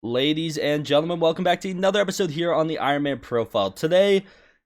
Ladies and gentlemen, welcome back to another episode here on the Ironman Profile. Today,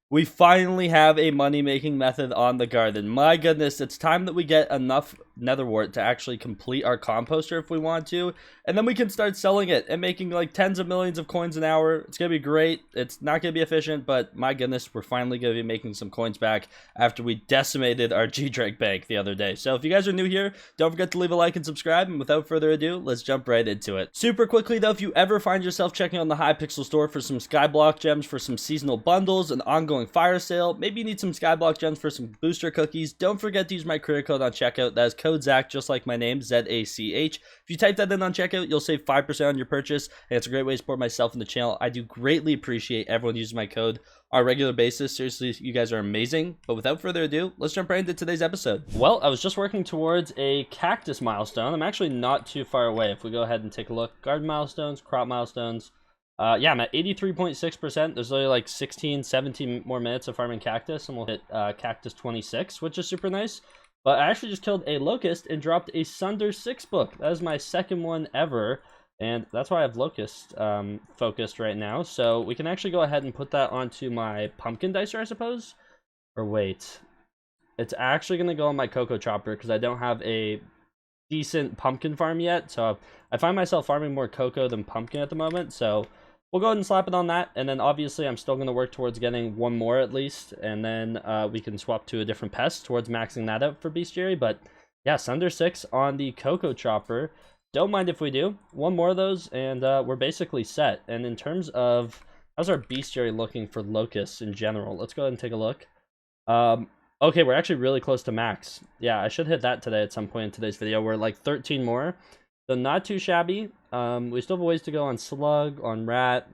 we finally have a money-making method on the garden. My goodness, it's time that we get enough nether wart to actually complete our composter if we want to, and then we can start selling it and making like tens of millions of coins an hour. It's gonna be great. It's not gonna be efficient, but my goodness, we're finally gonna be making some coins back after we decimated our G-Drake bank the other day. So if you guys are new here, don't forget to leave a like and subscribe, and without further ado, let's jump right into it. Super quickly though, if you ever find yourself checking on the Hypixel store for some Skyblock gems for some seasonal bundles, an ongoing fire sale, maybe you need some Skyblock gems for some booster cookies, don't forget to use my creator code on checkout. That is code Zach, just like my name, ZACH. If you type that in on checkout, you'll save 5% on your purchase, and it's a great way to support myself and the channel. I do greatly appreciate everyone using my code on a regular basis. Seriously, you guys are amazing. But without further ado, let's jump right into today's episode. Well, I was just working towards a cactus milestone. I'm actually not too far away. If we go ahead and take a look, garden milestones, crop milestones. Yeah, I'm at 83.6%. There's only like 16, 17 more minutes of farming cactus, and we'll hit cactus 26, which is super nice. But I actually just killed a locust and dropped a Sunder 6 book. That is my second one ever, and that's why I have locust focused right now. So we can actually go ahead and put that onto my pumpkin dicer, I suppose. Or wait, it's actually going to go on my cocoa chopper because I don't have a decent pumpkin farm yet. So I find myself farming more cocoa than pumpkin at the moment. So we'll go ahead and slap it on that, and then obviously I'm still going to work towards getting one more at least, and then we can swap to a different pest towards maxing that out for bestiary. But yeah, Sunder 6 on the cocoa chopper. Don't mind if we do. One more of those, and we're basically set. And in terms of how's our bestiary looking for locusts in general, let's go ahead and take a look. Okay, we're actually really close to max. Yeah, I should hit that today at some point in today's video. We're like 13 more. So not too shabby. We still have a ways to go on slug, on rat.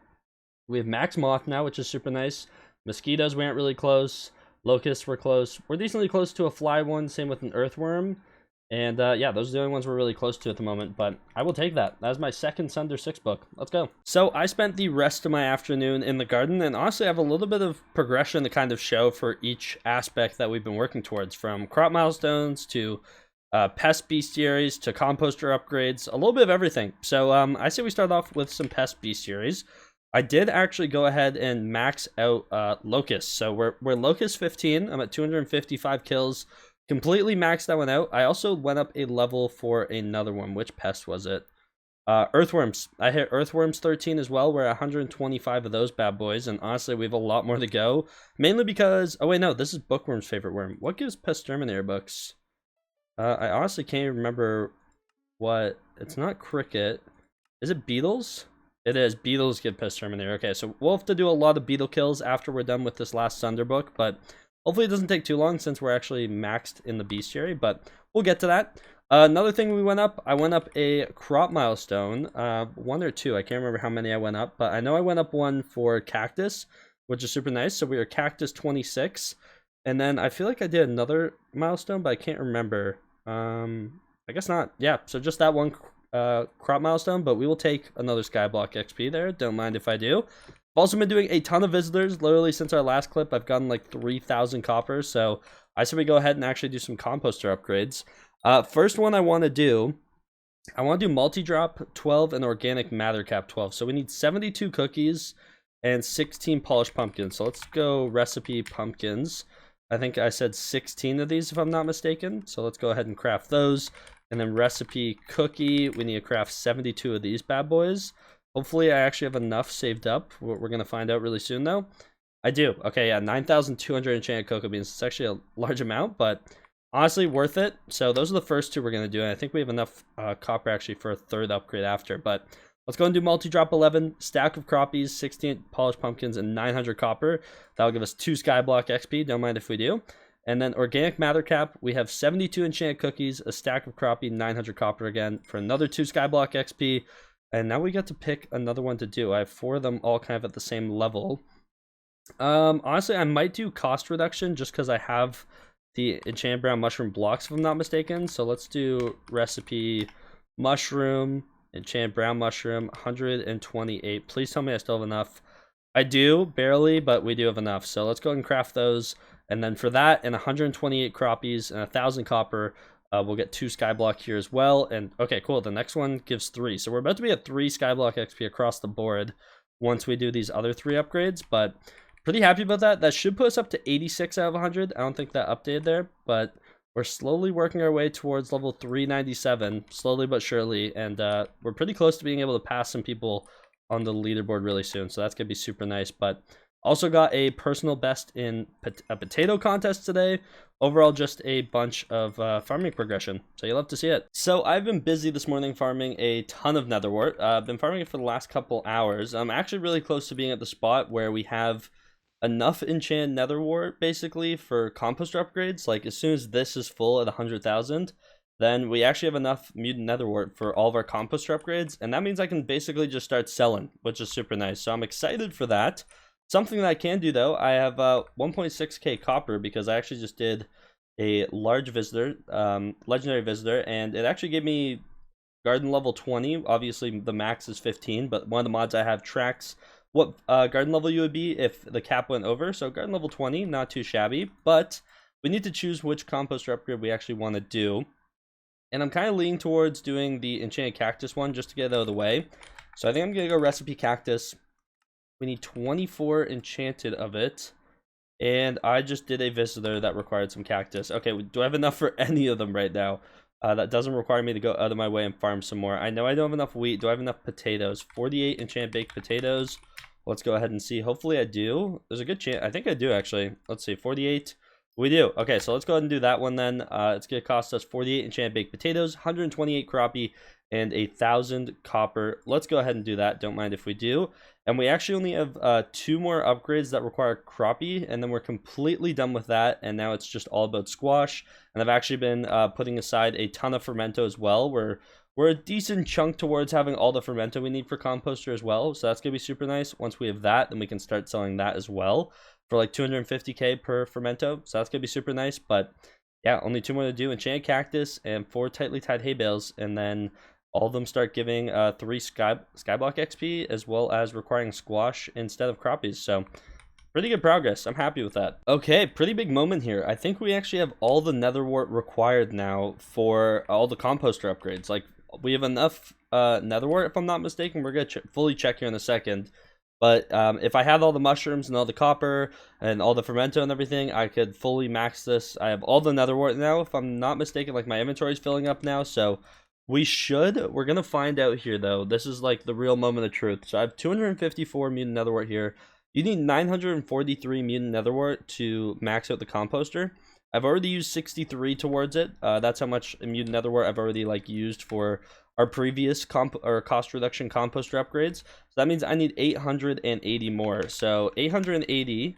We have max moth now, which is super nice. Mosquitoes, we aren't really close. Locusts, we're close. We're decently close to a fly one, same with an earthworm. And yeah, those are the only ones we're really close to at the moment, but I will take that. That was my second Sunder 6 book. Let's go. So I spent the rest of my afternoon in the garden, and honestly I have a little bit of progression to kind of show for each aspect that we've been working towards, from crop milestones to pest bestiaries to composter upgrades, a little bit of everything. So I say we start off with some pest bestiaries. I did actually go ahead and max out locusts. So we're locust 15. I'm at 255 kills. Completely maxed that one out. I also went up a level for another one. Which pest was it? Earthworms. I hit earthworms 13 as well. We're at 125 of those bad boys, and honestly we have a lot more to go. Mainly because, oh wait, no, this is Bookworm's favorite worm. What gives pest terminator books? I honestly can't even remember what. It's not cricket. Is it beetles? It is. Beetles give pest terminator. Okay, so we'll have to do a lot of beetle kills after we're done with this last Sunder book, but hopefully it doesn't take too long since we're actually maxed in the bestiary, but we'll get to that. Another thing we went up, I went up a crop milestone, 1 or 2, I can't remember how many I went up, but I know I went up one for cactus, which is super nice. So we were cactus 26, and then I feel like I did another milestone, but I can't remember. I guess not. Yeah, so just that one crop milestone, but we will take another Skyblock XP there. Don't mind if I do. I've also been doing a ton of visitors. Literally since our last clip, I've gotten like 3,000 copper. So I said we go ahead and actually do some composter upgrades. First one I want to do multi-drop 12 and organic matter cap 12. So we need 72 cookies and 16 polished pumpkins. So let's go recipe pumpkins. I think I said 16 of these if I'm not mistaken. So let's go ahead and craft those. And then recipe cookie, we need to craft 72 of these bad boys. Hopefully I actually have enough saved up. We're going to find out really soon though. I do. Okay, yeah, 9,200 enchanted cocoa beans. It's actually a large amount, but honestly worth it. So those are the first two we're going to do. And I think we have enough copper actually for a third upgrade after. But let's go and do multi-drop 11, stack of croppies, 16 polished pumpkins, and 900 copper. That'll give us 2 Skyblock XP. Don't mind if we do. And then organic matter cap, we have 72 enchanted cookies, a stack of crappie, 900 copper again for another 2 Skyblock XP. And now we get to pick another one to do. I have 4 of them all kind of at the same level. Honestly, I might do cost reduction just because I have the enchanted brown mushroom blocks, if I'm not mistaken. So let's do recipe mushroom, enchanted brown mushroom, 128. Please tell me I still have enough. I do, barely, but we do have enough. So let's go ahead and craft those. And then for that and 128 croppies and 1,000 copper, We'll get 2 Skyblock here as well. And okay, cool. The next one gives 3. So we're about to be at 3 Skyblock XP across the board once we do these other 3 upgrades. But pretty happy about that. That should put us up to 86 out of 100. I don't think that updated there, but we're slowly working our way towards level 397, slowly but surely. And we're pretty close to being able to pass some people on the leaderboard really soon. So that's going to be super nice. But also got a personal best in a potato contest today. Overall, just a bunch of farming progression. So you'll have to see it. So I've been busy this morning farming a ton of netherwort. I've been farming it for the last couple hours. I'm actually really close to being at the spot where we have enough enchanted netherwort basically for composter upgrades. Like as soon as this is full at 100,000, then we actually have enough mutant netherwort for all of our composter upgrades. And that means I can basically just start selling, which is super nice. So I'm excited for that. Something that I can do though, I have 1.6k copper because I actually just did a large visitor, legendary visitor, and it actually gave me garden level 20. Obviously the max is 15, but one of the mods I have tracks what garden level you would be if the cap went over. So garden level 20, not too shabby, but we need to choose which composter upgrade we actually want to do. And I'm kind of leaning towards doing the enchanted cactus one just to get it out of the way. So I think I'm going to go recipe cactus. We need 24 enchanted of it. And I just did a visitor that required some cactus. Okay, do I have enough for any of them right now? That doesn't require me to go out of my way and farm some more. I know I don't have enough wheat. Do I have enough potatoes? 48 enchanted baked potatoes. Let's go ahead and see. Hopefully I do. There's a good chance. I think I do actually. Let's see. 48. We do. Okay, so let's go ahead and do that one then. It's going to cost us 48 enchanted baked potatoes, 128 crappie, and 1,000 copper. Let's go ahead and do that. Don't mind if we do. And we actually only have 2 more upgrades that require crappie, and then we're completely done with that. And now it's just all about squash. And I've actually been putting aside a ton of fermento as well. We're a decent chunk towards having all the fermento we need for composter as well. So that's going to be super nice. Once we have that, then we can start selling that as well for like 250k per fermento. So that's going to be super nice. But yeah, only 2 more to do. Enchanted cactus and 4 tightly tied hay bales. And then all of them start giving 3 skyblock XP as well as requiring squash instead of crappies. So pretty good progress. I'm happy with that. Okay, pretty big moment here. I think we actually have all the netherwort required now for all the composter upgrades. Like we have enough netherwort if I'm not mistaken. We're going to fully check here in a second. But if I had all the mushrooms and all the copper and all the fermento and everything, I could fully max this. I have all the netherwort now if I'm not mistaken. Like my inventory is filling up now. So we're going to find out here though. This is like the real moment of truth. So I have 254 mutant netherwort here. You need 943 mutant netherwort to max out the composter. I've already used 63 towards it. That's how much mutant netherwort I've already like used for our previous cost reduction composter upgrades. So that means I need 880 more. So 880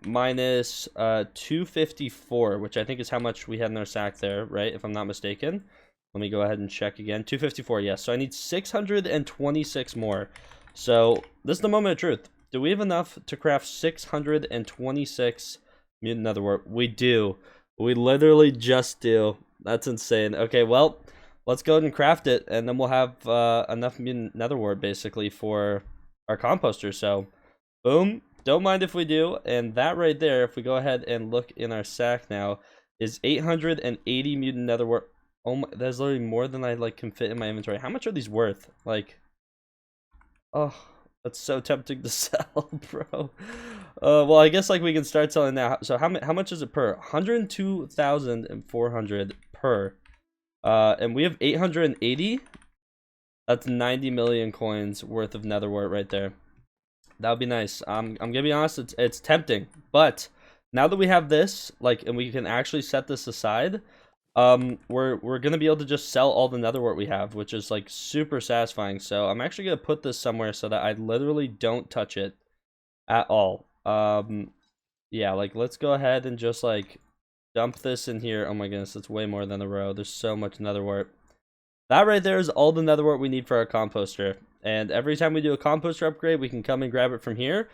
minus 254, which I think is how much we had in our sack there, right? If I'm not mistaken. Let me go ahead and check again. 254, yes. So I need 626 more. So this is the moment of truth. Do we have enough to craft 626 mutant netherwort? We do. We literally just do. That's insane. Okay, well, let's go ahead and craft it, and then we'll have enough mutant netherwort basically for our composter. So, boom. Don't mind if we do. And that right there, if we go ahead and look in our sack now, is 880 mutant netherwort. Oh my, that's literally more than I like can fit in my inventory. How much are these worth? Like, oh, that's so tempting to sell, bro. Well, I guess like we can start selling now. So how much is it per? 102,400 per. And we have 880. That's 90 million coins worth of netherwort right there. That would be nice. I'm gonna be honest, it's tempting, but now that we have this, like, and we can actually set this aside, we're gonna be able to just sell all the netherwort we have, which is like super satisfying. So I'm actually gonna put this somewhere so that I literally don't touch it at all. Yeah, like let's go ahead and just like dump this in here. Oh my goodness, it's way more than a row. There's so much netherwort. That right there is all the netherwort we need for our composter. And every time we do a composter upgrade, we can come and grab it from here.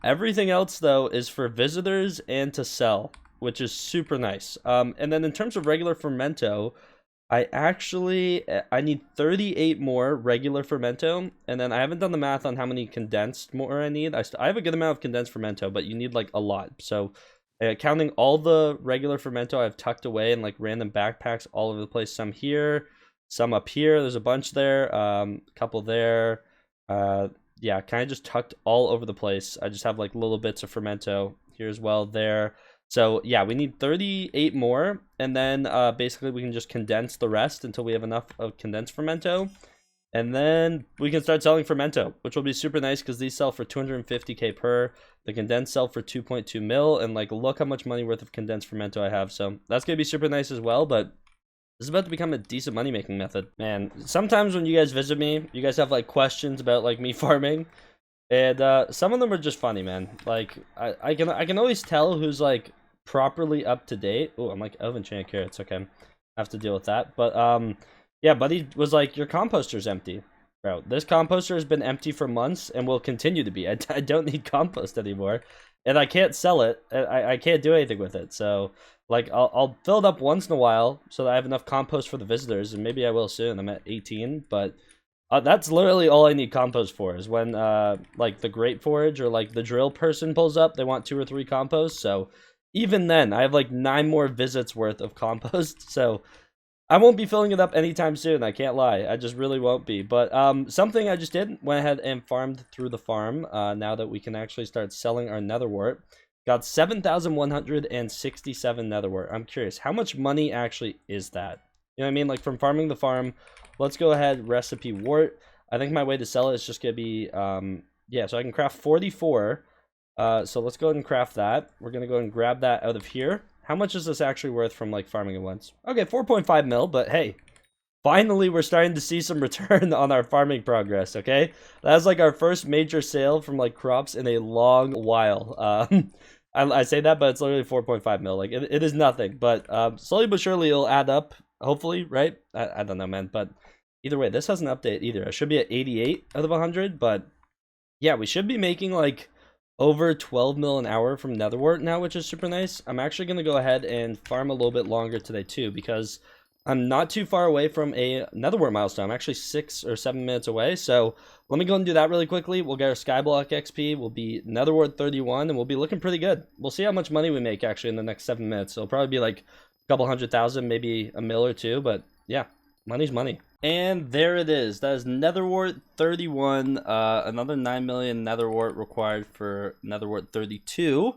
Everything else though is for visitors and to sell, which is super nice. And then in terms of regular fermento, I need 38 more regular fermento, and then I haven't done the math on how many condensed more I need. I have a good amount of condensed fermento, but you need like a lot. So Counting all the regular fermento I've tucked away in like random backpacks all over the place. Some here, some up here. There's a bunch there, a couple there. Yeah, kind of just tucked all over the place. I just have like little bits of fermento here as well there. So yeah, we need 38 more, and then basically we can just condense the rest until we have enough of condensed fermento. And then we can start selling fermento, which will be super nice because these sell for 250k per. The condensed sell for 2.2 mil, and like look how much money worth of condensed fermento I have. So that's gonna be super nice as well. But this is about to become a decent money making method. Man, sometimes when you guys visit me, you guys have like questions about like me farming, and some of them are just funny, man. Like I can always tell who's like properly up to date. Oh, I'm like oven enchanted carrots. Okay, I have to deal with that. But yeah, buddy was like, your composter's empty. Bro, this composter has been empty for months and will continue to be. I don't need compost anymore. And I can't sell it. I can't do anything with it. So, like, I'll fill it up once in a while so that I have enough compost for the visitors. And maybe I will soon. I'm at 18. But that's literally all I need compost for, is when, like, the grape forage or, like, the drill person pulls up. They want 2 or 3 compost. So, even then, I have, like, 9 more visits worth of compost. So I won't be filling it up anytime soon, I can't lie. I just really won't be. But something I just did, went ahead and farmed through the farm, now that we can actually start selling our netherwort. Got 7,167 netherwort. I'm curious, how much money actually is that? You know what I mean? Like, from farming the farm, let's go ahead, recipe wort. I think my way to sell it is just going to be, yeah, so I can craft 44. So let's go ahead and craft that. We're going to go and grab that out of here. How much is this actually worth from, like, farming it once? Okay, 4.5 mil, but hey, finally we're starting to see some return on our farming progress, okay? That's, like, our first major sale from, like, crops in a long while. I say that, but it's literally 4.5 mil. Like, it is nothing, but slowly but surely it'll add up, hopefully, right? I don't know, man, but either way, this hasn't updated either. I should be at 88 out of 100, but yeah, we should be making, like, over 12 mil an hour from netherwort now, which is super nice. I'm actually going to go ahead and farm a little bit longer today too, because I'm not too far away from a netherwort milestone. I'm actually 6 or 7 minutes away, so let me go and do that really quickly. We'll get our skyblock XP, we'll be netherwort 31, and we'll be looking pretty good. We'll see how much money we make actually in the next 7 minutes. It'll probably be like a couple 100,000, maybe a mil or two, but yeah, money's money. And there it is. That is netherwort 31. Another 9 million netherwort required for netherwort 32,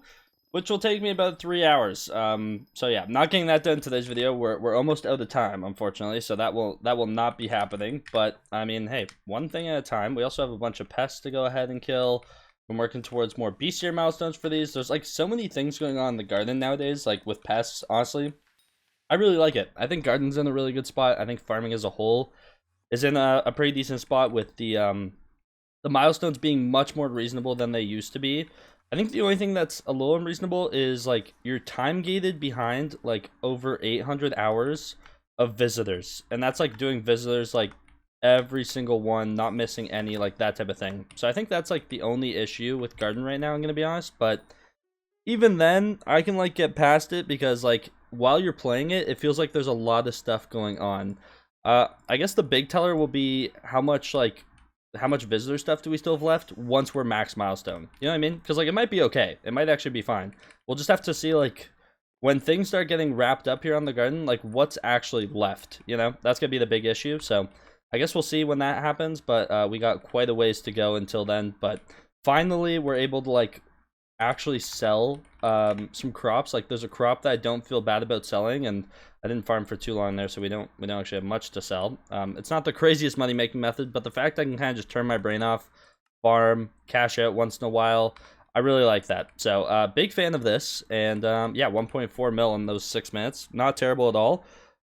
which will take me about 3 hours. So yeah, I'm not getting that done in today's video. We're almost out of time, unfortunately, so that will not be happening. But I mean, hey, one thing at a time. We also have a bunch of pests to go ahead and kill. I'm working towards more bestiary milestones for these. There's like so many things going on in the garden nowadays, like with pests, honestly. I really like it. I think garden's in a really good spot. I think farming as a whole is in a pretty decent spot, with the milestones being much more reasonable than they used to be. I think the only thing that's a little unreasonable is like you're time gated behind like over 800 hours of visitors, and that's like doing visitors like every single one, not missing any, like that type of thing. So I think that's like the only issue with garden right now, I'm gonna be honest. But even then, I can like get past it, because like while you're playing it, it feels like there's a lot of stuff going on. I guess the big teller will be how much visitor stuff do we still have left once we're max milestone. You know what I mean? Because like it might be okay. It might actually be fine. We'll just have to see like when things start getting wrapped up here on the garden, like what's actually left. You know, that's gonna be the big issue. So I guess we'll see when that happens. But we got quite a ways to go until then. But finally, we're able to like actually sell some crops. Like there's a crop that I don't feel bad about selling, and I didn't farm for too long there, so we don't actually have much to sell. It's not the craziest money making method, but the fact I can kind of just turn my brain off, farm, cash out once in a while, I really like that. So big fan of this. And yeah, 1.4 mil in those 6 minutes, not terrible at all.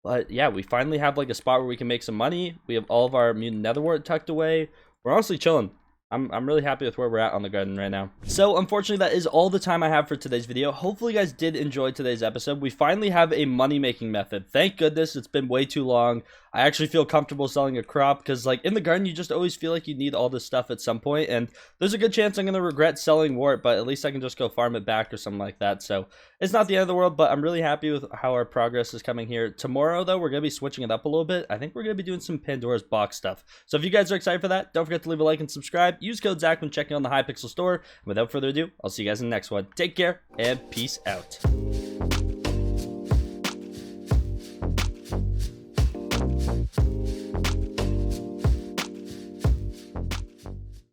But yeah, we finally have like a spot where we can make some money. We have all of our mutant netherwort tucked away. We're honestly chilling. I'm really happy with where we're at on the garden right now. So unfortunately, that is all the time I have for today's video. Hopefully you guys did enjoy today's episode. We finally have a money making method. Thank goodness. It's been way too long. I actually feel comfortable selling a crop, because like in the garden you just always feel like you need all this stuff at some point, and there's a good chance I'm going to regret selling wort, but at least I can just go farm it back or something like that. So it's not the end of the world, but I'm really happy with how our progress is coming here. Tomorrow, though, we're going to be switching it up a little bit. I think we're going to be doing some Pandora's box stuff. So if you guys are excited for that, don't forget to leave a like and subscribe. Use code Zach when checking on the Hypixel store. And without further ado, I'll see you guys in the next one. Take care and peace out.